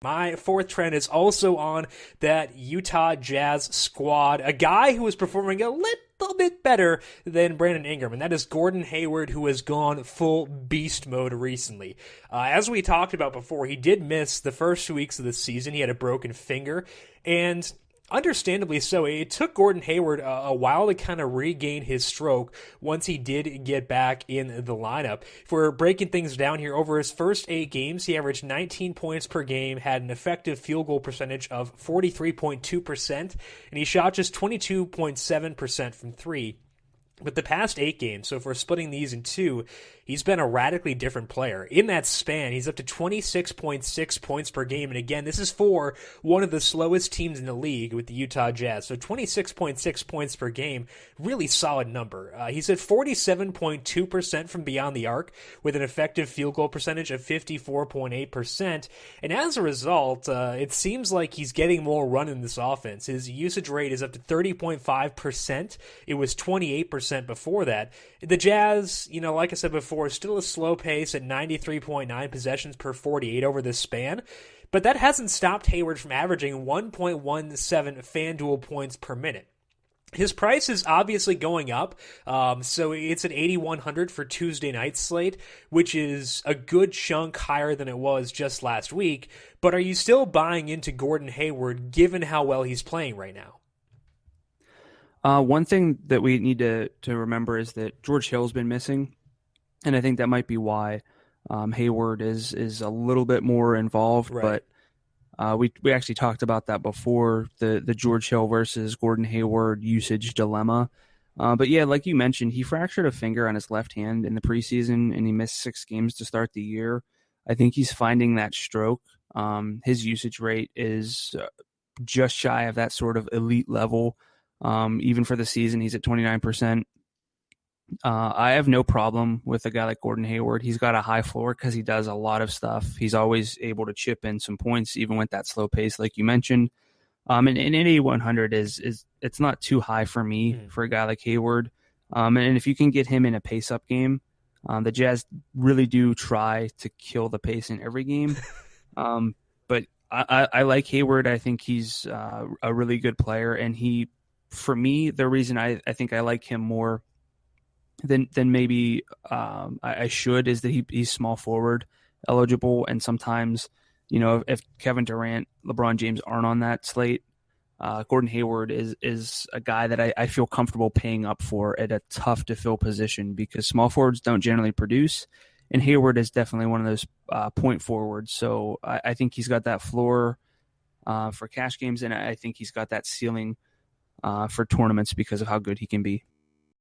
My fourth trend is also on that Utah Jazz squad, a guy who is performing a little bit better than Brandon Ingram, and that is Gordon Hayward, who has gone full beast mode recently. As we talked about before, he did miss the first 2 weeks of the season. He had a broken finger, and understandably so. It took Gordon Hayward a while to kind of regain his stroke once he did get back in the lineup. If we're breaking things down here, over his first 8 games, he averaged 19 points per game, had an effective field goal percentage of 43.2%, and he shot just 22.7% from three. But the past 8 games, so if we're splitting these in two, he's been a radically different player. In that span, he's up to 26.6 points per game. And again, this is for one of the slowest teams in the league with the Utah Jazz. So 26.6 points per game, really solid number. He's at 47.2% from beyond the arc with an effective field goal percentage of 54.8%. And as a result, it seems like he's getting more run in this offense. His usage rate is up to 30.5%. It was 28% before that. The Jazz, like I said before, still a slow pace at 93.9 possessions per 48 over this span, but that hasn't stopped Hayward from averaging 1.17 FanDuel points per minute. His price is obviously going up, so it's at 8,100 for Tuesday night slate, which is a good chunk higher than it was just last week. But are you still buying into Gordon Hayward given how well he's playing right now? One thing that we need to remember is that George Hill's been missing, and I think that might be why Hayward is a little bit more involved. Right. But we actually talked about that before, the George Hill versus Gordon Hayward usage dilemma. But yeah, like you mentioned, he fractured a finger on his left hand in the preseason, and he missed 6 games to start the year. I think he's finding that stroke. His usage rate is just shy of that sort of elite level. Even for the season, he's at 29%. I have no problem with a guy like Gordon Hayward. He's got a high floor because he does a lot of stuff. He's always able to chip in some points, even with that slow pace, like you mentioned. And 8,100 is it's not too high for me for a guy like Hayward. And if you can get him in a pace-up game, the Jazz really do try to kill the pace in every game. But I like Hayward. I think he's a really good player, and for me, the reason I think I like him more than maybe I should is that he's small forward eligible, and sometimes, if Kevin Durant, LeBron James aren't on that slate, Gordon Hayward is a guy that I feel comfortable paying up for at a tough to fill position, because small forwards don't generally produce, and Hayward is definitely one of those point forwards. So I think he's got that floor for cash games, and I think he's got that ceiling for tournaments because of how good he can be.